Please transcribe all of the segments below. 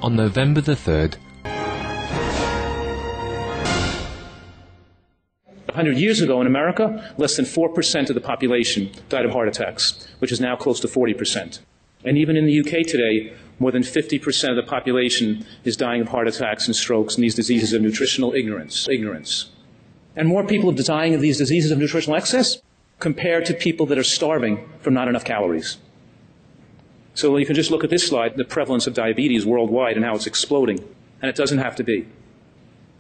on November the 3rd. 100 years ago in America, less than 4% of the population died of heart attacks, which is now close to 40%. And even in the UK today, more than 50% of the population is dying of heart attacks and strokes and these diseases of nutritional ignorance. And more people are dying of these diseases of nutritional excess compared to people that are starving from not enough calories. So you can just look at this slide, the prevalence of diabetes worldwide and how it's exploding. And it doesn't have to be.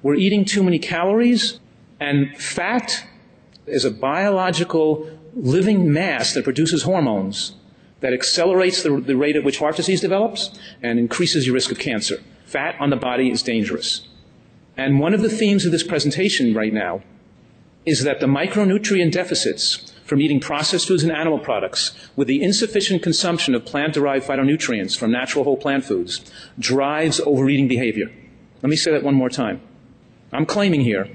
We're eating too many calories, and fat is a biological living mass that produces hormones that accelerates the rate at which heart disease develops and increases your risk of cancer. Fat on the body is dangerous. And one of the themes of this presentation right now is that the micronutrient deficits from eating processed foods and animal products with the insufficient consumption of plant-derived phytonutrients from natural whole plant foods drives overeating behavior. Let me say that one more time. I'm claiming here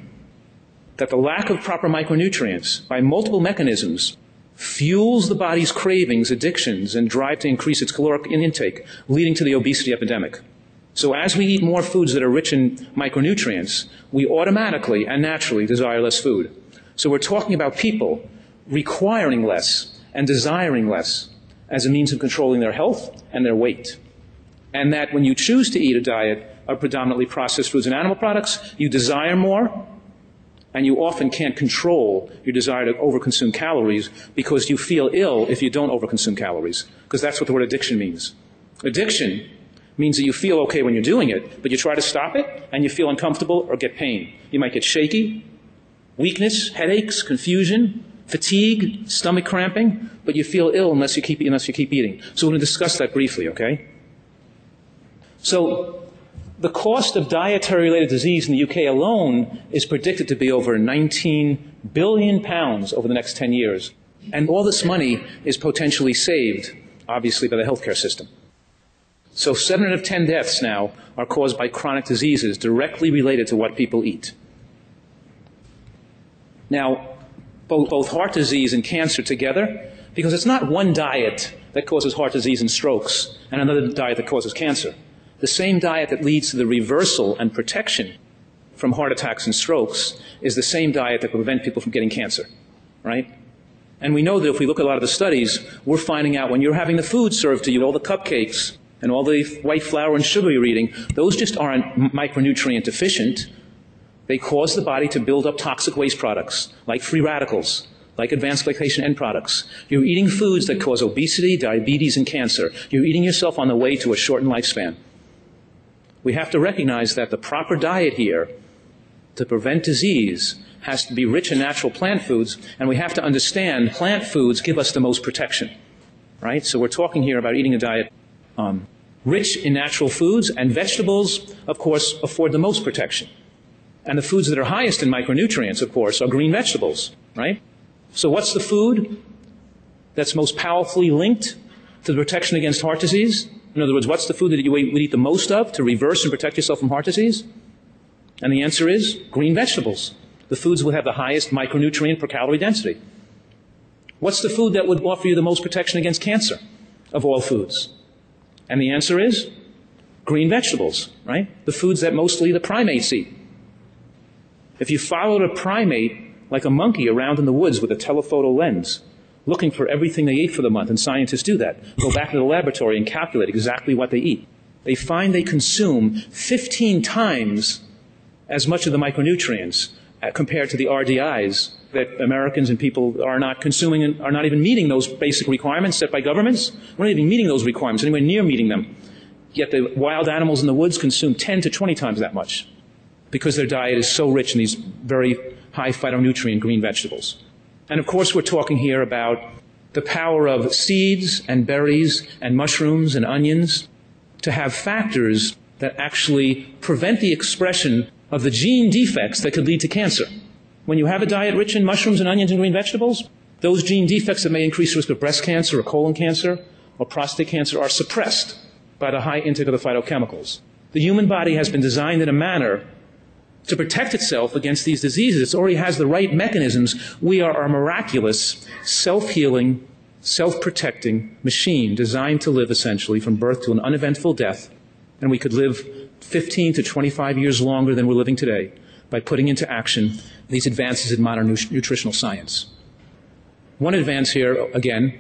that the lack of proper micronutrients by multiple mechanisms fuels the body's cravings, addictions, and drive to increase its caloric intake, leading to the obesity epidemic. So as we eat more foods that are rich in micronutrients, we automatically and naturally desire less food. So we're talking about people requiring less and desiring less as a means of controlling their health and their weight. And that when you choose to eat a diet of predominantly processed foods and animal products, you desire more, and you often can't control your desire to overconsume calories because you feel ill if you don't overconsume calories, because that's what the word addiction means. Addiction means that you feel okay when you're doing it, but you try to stop it, and you feel uncomfortable or get pain. You might get shaky, weakness, headaches, confusion, fatigue, stomach cramping, but you feel ill unless you keep eating. So we're going to discuss that briefly, okay? So the cost of dietary-related disease in the UK alone is predicted to be over 19 billion pounds over the next 10 years. And all this money is potentially saved, obviously, by the healthcare system. So 7 out of 10 deaths now are caused by chronic diseases directly related to what people eat. Now, both heart disease and cancer together, because it's not one diet that causes heart disease and strokes and another diet that causes cancer. The same diet that leads to the reversal and protection from heart attacks and strokes is the same diet that will prevent people from getting cancer, right? And we know that if we look at a lot of the studies, we're finding out when you're having the food served to you, all the cupcakes and all the white flour and sugar you're eating, those just aren't micronutrient deficient. They cause the body to build up toxic waste products, like free radicals, like advanced glycation end products. You're eating foods that cause obesity, diabetes, and cancer. You're eating yourself on the way to a shortened lifespan. We have to recognize that the proper diet here to prevent disease has to be rich in natural plant foods, and we have to understand plant foods give us the most protection, right? So we're talking here about eating a diet rich in natural foods, and vegetables, of course, afford the most protection. And the foods that are highest in micronutrients, of course, are green vegetables, right? So what's the food that's most powerfully linked to the protection against heart disease? In other words, what's the food that you would eat the most of to reverse and protect yourself from heart disease? And the answer is green vegetables. The foods would have the highest micronutrient per calorie density. What's the food that would offer you the most protection against cancer of all foods? And the answer is green vegetables, right? The foods that mostly the primates eat. If you followed a primate like a monkey around in the woods with a telephoto lens, looking for everything they ate for the month, and scientists do that, go back to the laboratory and calculate exactly what they eat, they find they consume 15 times as much of the micronutrients compared to the RDIs that Americans and people are not consuming and are not even meeting those basic requirements set by governments. We're not even meeting those requirements, anywhere near meeting them. Yet the wild animals in the woods consume 10 to 20 times that much because their diet is so rich in these very high phytonutrient green vegetables. And of course, we're talking here about the power of seeds and berries and mushrooms and onions to have factors that actually prevent the expression of the gene defects that could lead to cancer. When you have a diet rich in mushrooms and onions and green vegetables, those gene defects that may increase the risk of breast cancer or colon cancer or prostate cancer are suppressed by the high intake of the phytochemicals. The human body has been designed in a manner to protect itself against these diseases. It already has the right mechanisms. We are a miraculous, self-healing, self-protecting machine designed to live essentially from birth to an uneventful death and we could live 15 to 25 years longer than we're living today by putting into action these advances in modern nutritional science. One advance here, again,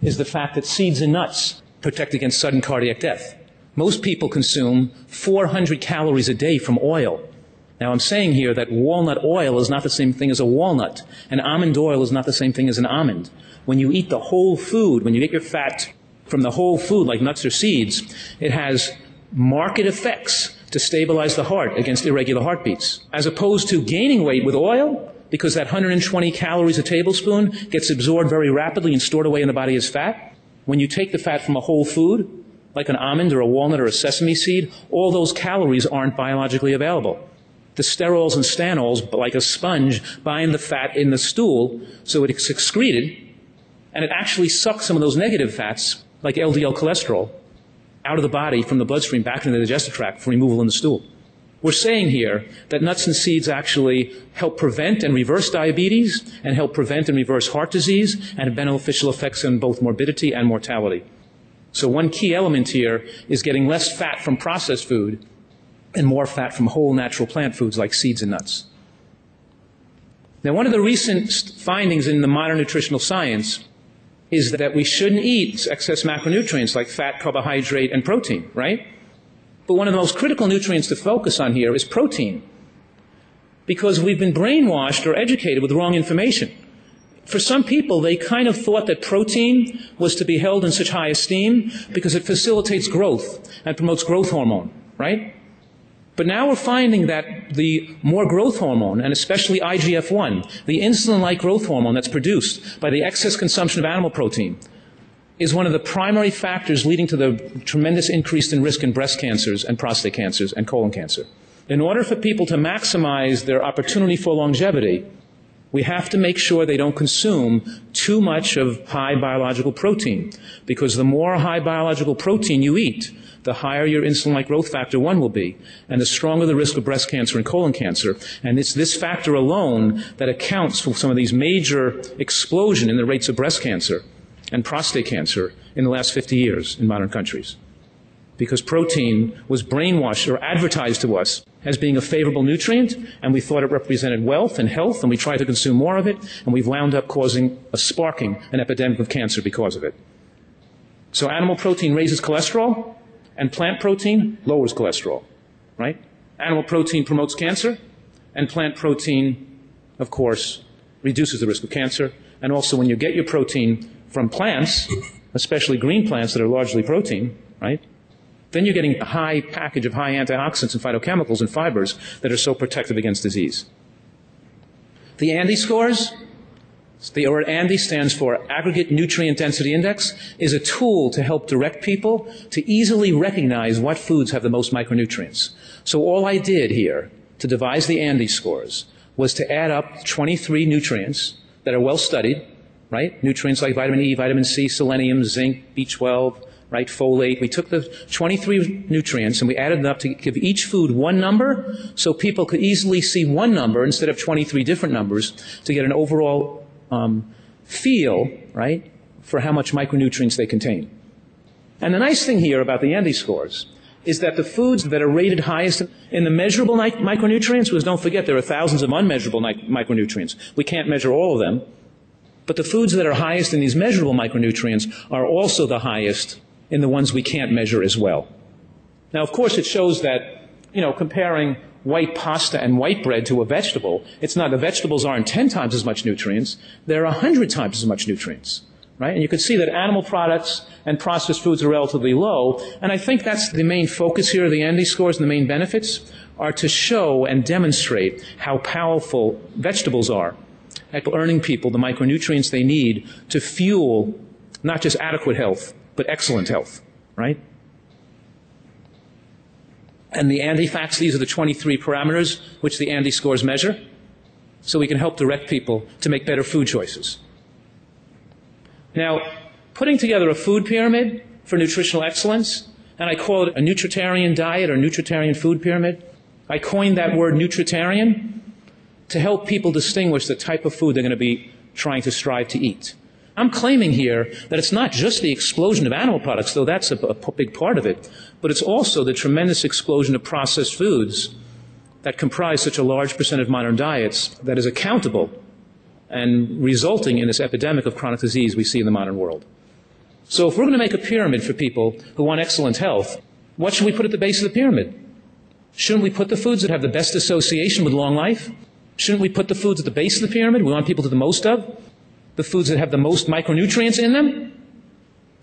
is the fact that seeds and nuts protect against sudden cardiac death. Most people consume 400 calories a day from oil. Now, I'm saying here that walnut oil is not the same thing as a walnut, and almond oil is not the same thing as an almond. When you eat the whole food, when you get your fat from the whole food, like nuts or seeds, it has marked effects to stabilize the heart against irregular heartbeats. As opposed to gaining weight with oil, because that 120 calories a tablespoon gets absorbed very rapidly and stored away in the body as fat. When you take the fat from a whole food, like an almond or a walnut or a sesame seed, all those calories aren't biologically available. The sterols and stanols, like a sponge, bind the fat in the stool so it's excreted, and it actually sucks some of those negative fats, like LDL cholesterol, out of the body from the bloodstream back into the digestive tract for removal in the stool. We're saying here that nuts and seeds actually help prevent and reverse diabetes and help prevent and reverse heart disease and have beneficial effects on both morbidity and mortality. So one key element here is getting less fat from processed food and more fat from whole natural plant foods like seeds and nuts. Now, one of the recent findings in the modern nutritional science is that we shouldn't eat excess macronutrients like fat, carbohydrate, and protein, right? But one of the most critical nutrients to focus on here is protein, because we've been brainwashed or educated with wrong information. For some people, they kind of thought that protein was to be held in such high esteem because it facilitates growth and promotes growth hormone, right? But now we're finding that the more growth hormone, and especially IGF-1, the insulin-like growth hormone that's produced by the excess consumption of animal protein, is one of the primary factors leading to the tremendous increase in risk in breast cancers and prostate cancers and colon cancer. In order for people to maximize their opportunity for longevity, we have to make sure they don't consume too much of high biological protein, because the more high biological protein you eat, the higher your insulin-like growth factor 1 will be, and the stronger the risk of breast cancer and colon cancer. And it's this factor alone that accounts for some of these major explosion in the rates of breast cancer and prostate cancer in the last 50 years in modern countries. Because protein was brainwashed or advertised to us as being a favorable nutrient, and we thought it represented wealth and health, and we tried to consume more of it, and we've wound up causing an epidemic of cancer because of it. So animal protein raises cholesterol, and plant protein lowers cholesterol, right? Animal protein promotes cancer, and plant protein, of course, reduces the risk of cancer. And also when you get your protein from plants, especially green plants that are largely protein, right? Then you're getting a high package of high antioxidants and phytochemicals and fibers that are so protective against disease. The ANDI scores, the word ANDI stands for Aggregate Nutrient Density Index, is a tool to help direct people to easily recognize what foods have the most micronutrients. So all I did here to devise the ANDI scores was to add up 23 nutrients that are well studied, right? Nutrients like vitamin E, vitamin C, selenium, zinc, B12, right? Folate. We took the 23 nutrients and we added them up to give each food one number so people could easily see one number instead of 23 different numbers to get an overall feel, right, for how much micronutrients they contain. And the nice thing here about the ANDI scores is that the foods that are rated highest in the measurable micronutrients, because don't forget there are thousands of unmeasurable micronutrients. We can't measure all of them. But the foods that are highest in these measurable micronutrients are also the highest in the ones we can't measure as well. Now, of course, it shows that, comparing white pasta and white bread to a vegetable, it's not, the vegetables aren't 10 times as much nutrients, they're 100 times as much nutrients, right? And you can see that animal products and processed foods are relatively low, and I think that's the main focus here of the ANDI scores, and the main benefits are to show and demonstrate how powerful vegetables are at earning people the micronutrients they need to fuel not just adequate health, but excellent health, right? And the ANDI facts, these are the 23 parameters which the ANDI scores measure, so we can help direct people to make better food choices. Now, putting together a food pyramid for nutritional excellence, and I call it a nutritarian diet or nutritarian food pyramid. I coined that word nutritarian to help people distinguish the type of food they're going to be trying to strive to eat. I'm claiming here that it's not just the explosion of animal products, though that's a big part of it, but it's also the tremendous explosion of processed foods that comprise such a large percent of modern diets that is accountable and resulting in this epidemic of chronic disease we see in the modern world. So if we're going to make a pyramid for people who want excellent health, what should we put at the base of the pyramid? Shouldn't we put the foods that have the best association with long life? Shouldn't we put the foods at the base of the pyramid we want people to do the most of? The foods that have the most micronutrients in them?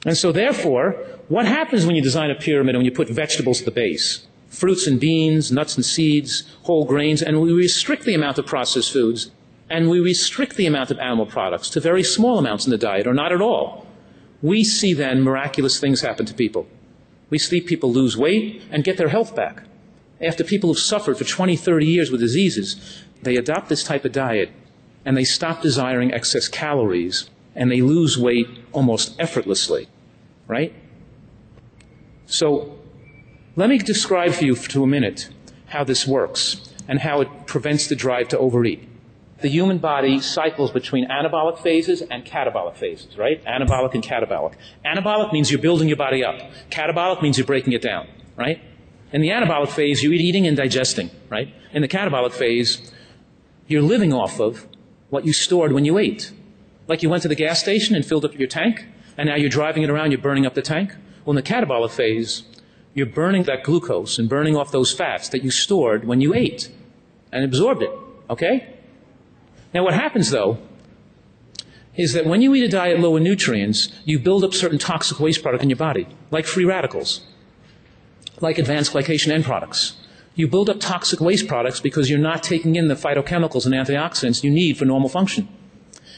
And so therefore, what happens when you design a pyramid and when you put vegetables at the base? Fruits and beans, nuts and seeds, whole grains, and we restrict the amount of processed foods, and we restrict the amount of animal products to very small amounts in the diet, or not at all. We see then miraculous things happen to people. We see people lose weight and get their health back. After people who've suffered for 20, 30 years with diseases, they adopt this type of diet, and they stop desiring excess calories, and they lose weight almost effortlessly, right? So let me describe for you for a minute how this works and how it prevents the drive to overeat. The human body cycles between anabolic phases and catabolic phases, right? Anabolic and catabolic. Anabolic means you're building your body up. Catabolic means you're breaking it down, right? In the anabolic phase, you're eating and digesting, right? In the catabolic phase, you're living off of what you stored when you ate. Like you went to the gas station and filled up your tank, and now you're driving it around, you're burning up the tank. Well, in the catabolic phase, you're burning that glucose and burning off those fats that you stored when you ate and absorbed it, okay? Now what happens, though, is that when you eat a diet low in nutrients, you build up certain toxic waste product in your body, like free radicals, like advanced glycation end products. You build up toxic waste products because you're not taking in the phytochemicals and antioxidants you need for normal function.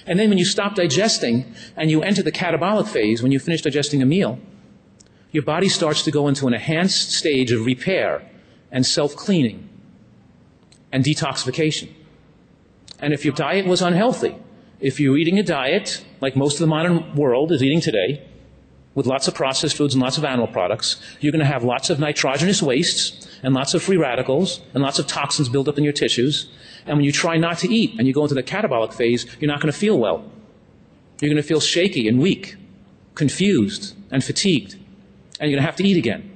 And then when you stop digesting and you enter the catabolic phase, when you finish digesting a meal, your body starts to go into an enhanced stage of repair and self-cleaning and detoxification. And if your diet was unhealthy, if you're eating a diet like most of the modern world is eating today, with lots of processed foods and lots of animal products, you're going to have lots of nitrogenous wastes and lots of free radicals and lots of toxins built up in your tissues. And when you try not to eat and you go into the catabolic phase, you're not going to feel well. You're going to feel shaky and weak, confused and fatigued. And you're going to have to eat again.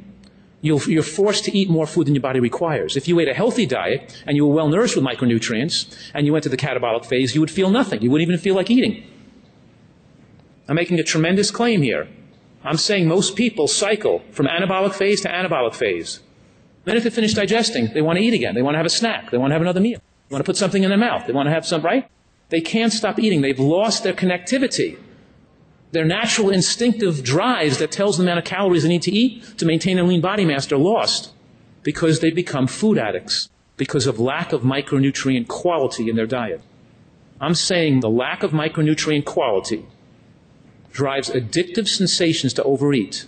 You're forced to eat more food than your body requires. If you ate a healthy diet and you were well nourished with micronutrients and you went to the catabolic phase, you would feel nothing. You wouldn't even feel like eating. I'm making a tremendous claim here. I'm saying most people cycle from anabolic phase to anabolic phase. Then if they finish digesting, they want to eat again. They want to have a snack. They want to have another meal. They want to put something in their mouth. They want to have some, right? They can't stop eating. They've lost their connectivity. Their natural instinctive drives that tells them the amount of calories they need to eat to maintain their lean body mass are lost because they become food addicts because of lack of micronutrient quality in their diet. I'm saying the lack of micronutrient quality drives addictive sensations to overeat.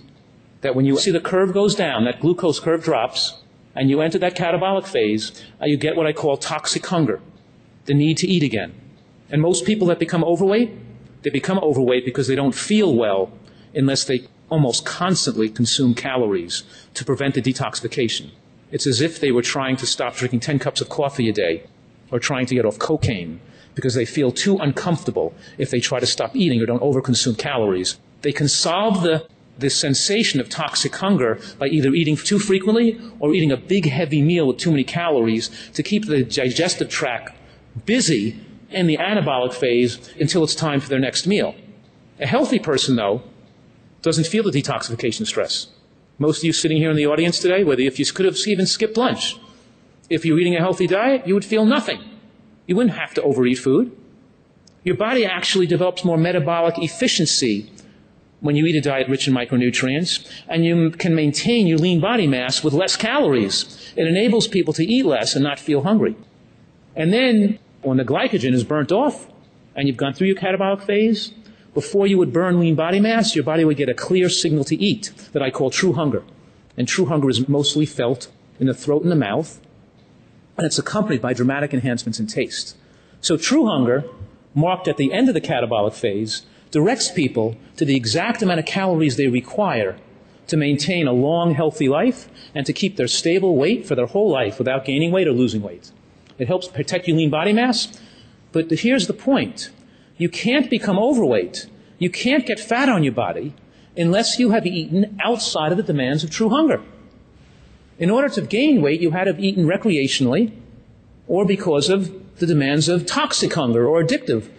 That when you see the curve goes down, that glucose curve drops, and you enter that catabolic phase, you get what I call toxic hunger, the need to eat again. And most people that become overweight, they become overweight because they don't feel well unless they almost constantly consume calories to prevent the detoxification. It's as if they were trying to stop drinking 10 cups of coffee a day or trying to get off cocaine because they feel too uncomfortable if they try to stop eating or don't overconsume calories. They can solve the sensation of toxic hunger by either eating too frequently or eating a big heavy meal with too many calories to keep the digestive tract busy in the anabolic phase until it's time for their next meal. A healthy person, though, doesn't feel the detoxification stress. Most of you sitting here in the audience today, whether if you could have even skipped lunch, if you're eating a healthy diet, you would feel nothing. You wouldn't have to overeat food. Your body actually develops more metabolic efficiency when you eat a diet rich in micronutrients, and you can maintain your lean body mass with less calories. It enables people to eat less and not feel hungry. And then, when the glycogen is burnt off, and you've gone through your catabolic phase, before you would burn lean body mass, your body would get a clear signal to eat that I call true hunger. And true hunger is mostly felt in the throat and the mouth, and it's accompanied by dramatic enhancements in taste. So true hunger, marked at the end of the catabolic phase, directs people to the exact amount of calories they require to maintain a long, healthy life and to keep their stable weight for their whole life without gaining weight or losing weight. It helps protect your lean body mass, but here's the point. You can't become overweight. You can't get fat on your body unless you have eaten outside of the demands of true hunger. In order to gain weight, you had to have eaten recreationally or because of the demands of toxic hunger or addictive.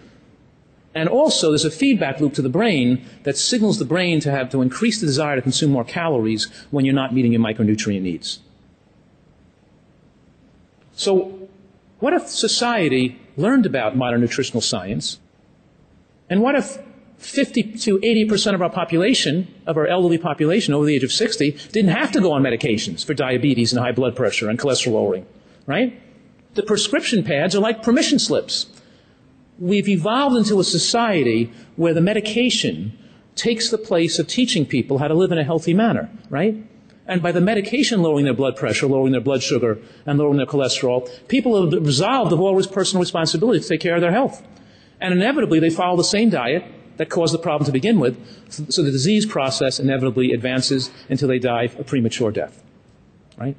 And also, there's a feedback loop to the brain that signals the brain to have to increase the desire to consume more calories when you're not meeting your micronutrient needs. So, what if society learned about modern nutritional science? And what if 50 to 80% of our population, of our elderly population over the age of 60, didn't have to go on medications for diabetes and high blood pressure and cholesterol lowering, right? The prescription pads are like permission slips. We've evolved into a society where the medication takes the place of teaching people how to live in a healthy manner, right? And by the medication lowering their blood pressure, lowering their blood sugar, and lowering their cholesterol, people have absolved of all personal responsibility to take care of their health. And inevitably, they follow the same diet that caused the problem to begin with, so the disease process inevitably advances until they die a premature death, right?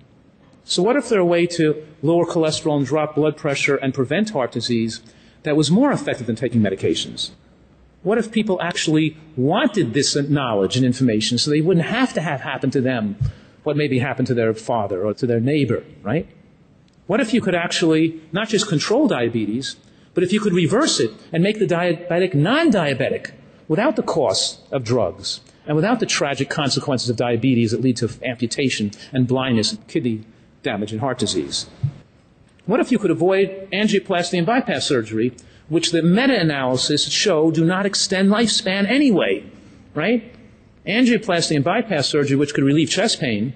So what if there were a way to lower cholesterol and drop blood pressure and prevent heart disease that was more effective than taking medications? What if people actually wanted this knowledge and information so they wouldn't have to have happen to them what maybe happened to their father or to their neighbor, right? What if you could actually not just control diabetes, but if you could reverse it and make the diabetic non-diabetic without the cost of drugs and without the tragic consequences of diabetes that lead to amputation and blindness and kidney damage and heart disease? What if you could avoid angioplasty and bypass surgery, which the meta-analysis show do not extend lifespan anyway, right? Angioplasty and bypass surgery, which could relieve chest pain,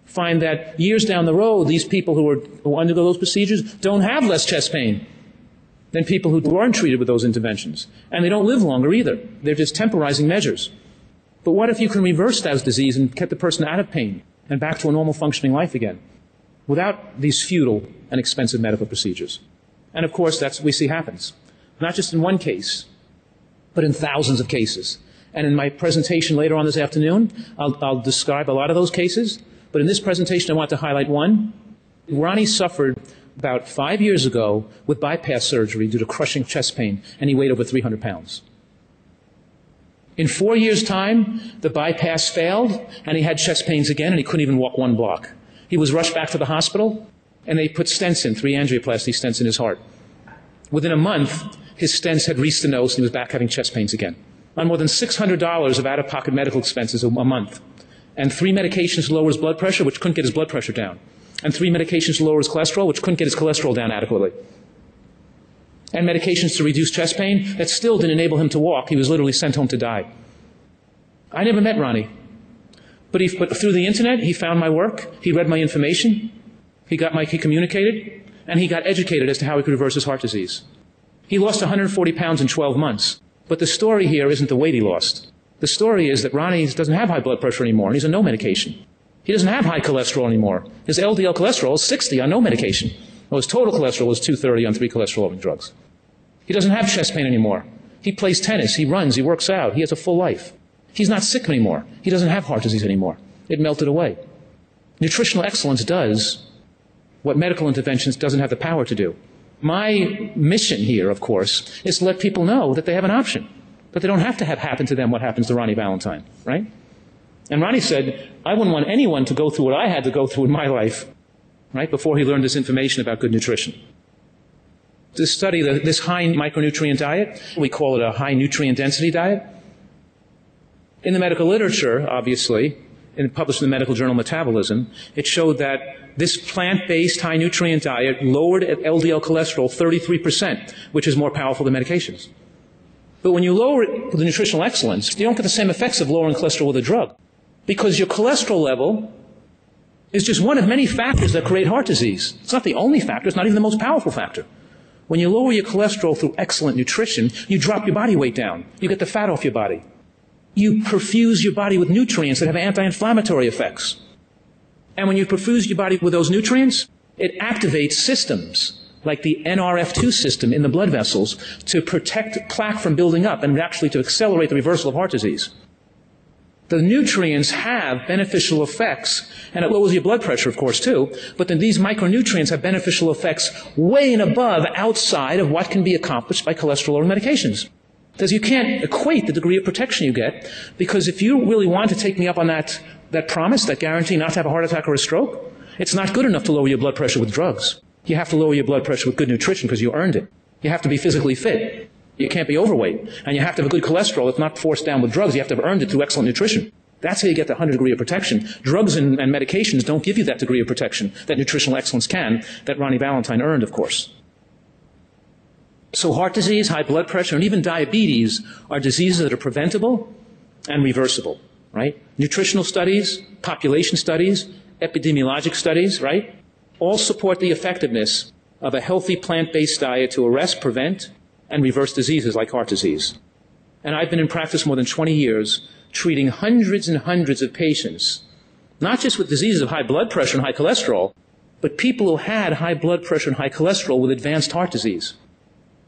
find that years down the road, these people who undergo those procedures don't have less chest pain than people who weren't treated with those interventions. And they don't live longer either. They're just temporizing measures. But what if you can reverse that disease and get the person out of pain and back to a normal functioning life again without these futile and expensive medical procedures? And of course, that's what we see happens. Not just in one case, but in thousands of cases. And in my presentation later on this afternoon, I'll describe a lot of those cases. But in this presentation, I want to highlight one. Ronnie suffered about 5 years ago with bypass surgery due to crushing chest pain, and he weighed over 300 pounds. In 4 years' time, the bypass failed, and he had chest pains again, and he couldn't even walk one block. He was rushed back to the hospital, and they put stents in, 3 angioplasty stents in his heart. Within a month, his stents had restenosed, and he was back having chest pains again. On more than $600 of out-of-pocket medical expenses a month, and 3 medications to lower his blood pressure, which couldn't get his blood pressure down, and 3 medications to lower his cholesterol, which couldn't get his cholesterol down adequately, and medications to reduce chest pain that still didn't enable him to walk. He was literally sent home to die. I never met Ronnie, but through the internet, he found my work, he read my information, he communicated, and he got educated as to how he could reverse his heart disease. He lost 140 pounds in 12 months. But the story here isn't the weight he lost. The story is that Ronnie doesn't have high blood pressure anymore, and he's on no medication. He doesn't have high cholesterol anymore. His LDL cholesterol is 60 on no medication. Well, his total cholesterol is 230 on 3 cholesterol-lowering drugs. He doesn't have chest pain anymore. He plays tennis, he runs, he works out, he has a full life. He's not sick anymore. He doesn't have heart disease anymore. It melted away. Nutritional excellence does what medical interventions doesn't have the power to do. My mission here, of course, is to let people know that they have an option, that they don't have to have happen to them what happens to Ronnie Valentine, right? And Ronnie said, I wouldn't want anyone to go through what I had to go through in my life, right, before he learned this information about good nutrition. To study this high micronutrient diet, we call it a high nutrient density diet. In the medical literature, obviously, published in the medical journal Metabolism, it showed that this plant-based high-nutrient diet lowered LDL cholesterol 33%, which is more powerful than medications. But when you lower it with nutritional excellence, you don't get the same effects of lowering cholesterol with a drug, because your cholesterol level is just one of many factors that create heart disease. It's not the only factor. It's not even the most powerful factor. When you lower your cholesterol through excellent nutrition, you drop your body weight down. You get the fat off your body. You perfuse your body with nutrients that have anti-inflammatory effects. And when you perfuse your body with those nutrients, it activates systems like the NRF2 system in the blood vessels to protect plaque from building up and actually to accelerate the reversal of heart disease. The nutrients have beneficial effects, and it lowers your blood pressure, of course, too, but then these micronutrients have beneficial effects way and above outside of what can be accomplished by cholesterol-lowering medications. Because you can't equate the degree of protection you get, because if you really want to take me up on that promise, that guarantee not to have a heart attack or a stroke, it's not good enough to lower your blood pressure with drugs. You have to lower your blood pressure with good nutrition because you earned it. You have to be physically fit. You can't be overweight. And you have to have a good cholesterol. It's not forced down with drugs. You have to have earned it through excellent nutrition. That's how you get the 100 degree of protection. Drugs and medications don't give you that degree of protection that nutritional excellence can, that Ronnie Valentine earned, of course. So heart disease, high blood pressure, and even diabetes are diseases that are preventable and reversible, right? Nutritional studies, population studies, epidemiologic studies, right? All support the effectiveness of a healthy plant-based diet to arrest, prevent, and reverse diseases like heart disease. And I've been in practice more than 20 years, treating hundreds and hundreds of patients, not just with diseases of high blood pressure and high cholesterol, but people who had high blood pressure and high cholesterol with advanced heart disease.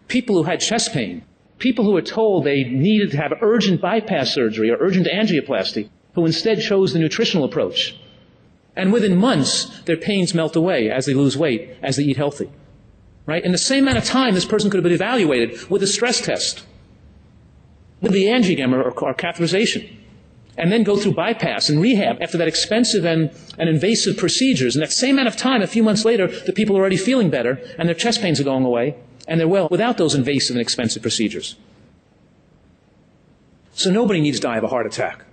People who had chest pain, people who were told they needed to have urgent bypass surgery or urgent angioplasty, who instead chose the nutritional approach. And within months, their pains melt away as they lose weight, as they eat healthy. Right? In the same amount of time, this person could have been evaluated with a stress test, with the angiogram or catheterization, and then go through bypass and rehab after that expensive and invasive procedures. In that same amount of time, a few months later, the people are already feeling better, and their chest pains are going away, and they're well without those invasive and expensive procedures. So nobody needs to die of a heart attack.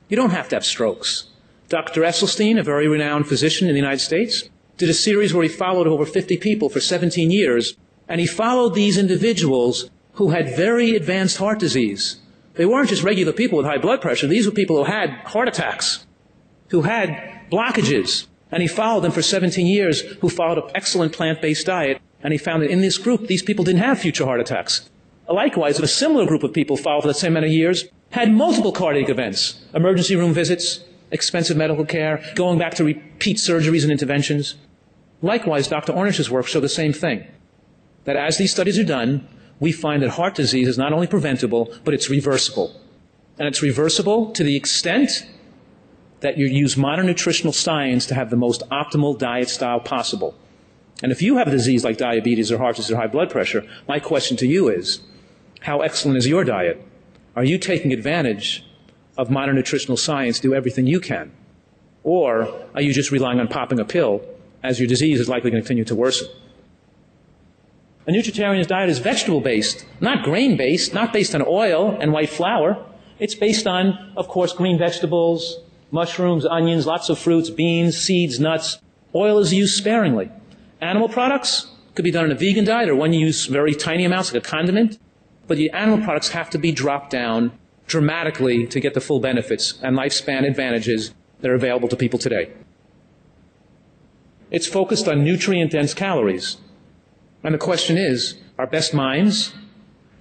You don't have to have strokes. Dr. Esselstyn, a very renowned physician in the United States, did a series where he followed over 50 people for 17 years, and he followed these individuals who had very advanced heart disease. They weren't just regular people with high blood pressure. These were people who had heart attacks, who had blockages, and he followed them for 17 years, who followed an excellent plant-based diet, and he found that in this group, these people didn't have future heart attacks. Likewise, a similar group of people followed for the same amount of years had multiple cardiac events, emergency room visits, expensive medical care, going back to repeat surgeries and interventions. Likewise, Dr. Ornish's work showed the same thing, that as these studies are done, we find that heart disease is not only preventable, but it's reversible. And it's reversible to the extent that you use modern nutritional science to have the most optimal diet style possible. And if you have a disease like diabetes or heart disease or high blood pressure, my question to you is, how excellent is your diet? Are you taking advantage of modern nutritional science to do everything you can? Or are you just relying on popping a pill as your disease is likely to continue to worsen? A nutritarian's diet is vegetable-based, not grain-based, not based on oil and white flour. It's based on, of course, green vegetables, mushrooms, onions, lots of fruits, beans, seeds, nuts. Oil is used sparingly. Animal products could be done in a vegan diet or one you use very tiny amounts like a condiment. But the animal products have to be dropped down dramatically to get the full benefits and lifespan advantages that are available to people today. It's focused on nutrient-dense calories. And the question is, our best minds,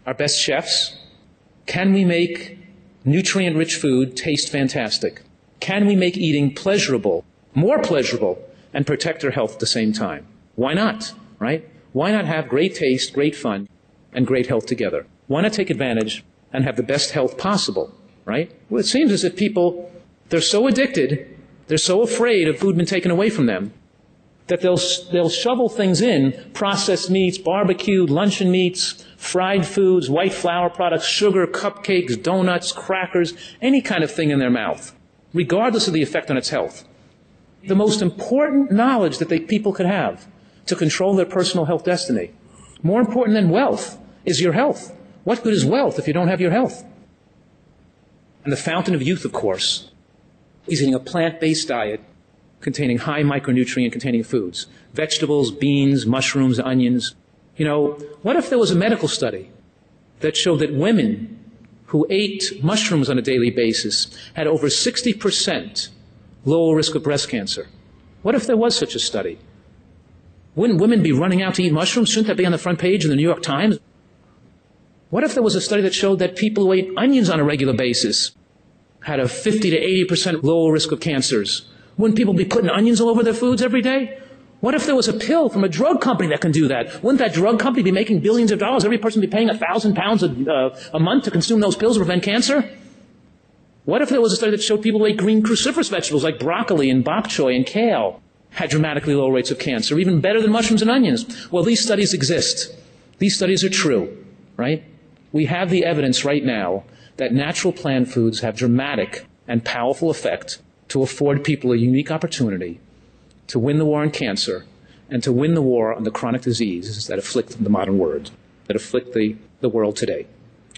our best chefs, can we make nutrient-rich food taste fantastic? Can we make eating pleasurable, more pleasurable, and protect our health at the same time? Why not, right? Why not have great taste, great fun, and great health together? Why not take advantage and have the best health possible, right? Well, it seems as if people, they're so addicted, they're so afraid of food being taken away from them, that they'll shovel things in, processed meats, barbecued, luncheon meats, fried foods, white flour products, sugar, cupcakes, donuts, crackers, any kind of thing in their mouth, regardless of the effect on its health. The most important knowledge that people could have to control their personal health destiny, more important than wealth, is your health. What good is wealth if you don't have your health? And the fountain of youth, of course, is eating a plant-based diet containing high micronutrient-containing foods, vegetables, beans, mushrooms, onions. You know, what if there was a medical study that showed that women who ate mushrooms on a daily basis had over 60% lower risk of breast cancer? What if there was such a study? Wouldn't women be running out to eat mushrooms? Shouldn't that be on the front page of the New York Times? What if there was a study that showed that people who ate onions on a regular basis had a 50 to 80% lower risk of cancers? Wouldn't people be putting onions all over their foods every day? What if there was a pill from a drug company that can do that? Wouldn't that drug company be making billions of dollars? Every person be paying £1,000 a month to consume those pills to prevent cancer? What if there was a study that showed people who ate green cruciferous vegetables like broccoli and bok choy and kale had dramatically low rates of cancer, even better than mushrooms and onions? Well, these studies exist. These studies are true, right? We have the evidence right now that natural plant foods have dramatic and powerful effect to afford people a unique opportunity to win the war on cancer and to win the war on the chronic diseases that afflict the modern world, that afflict the world today.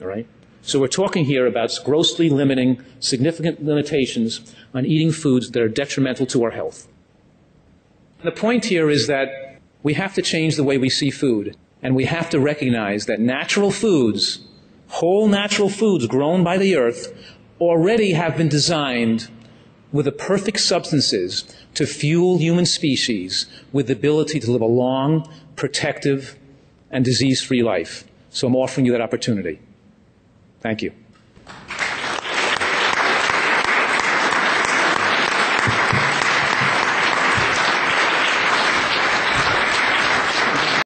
All right? So we're talking here about grossly limiting significant limitations on eating foods that are detrimental to our health. The point here is that we have to change the way we see food, and we have to recognize that natural foods, whole natural foods grown by the earth, already have been designed with the perfect substances to fuel human species with the ability to live a long, protective, and disease-free life. So I'm offering you that opportunity. Thank you.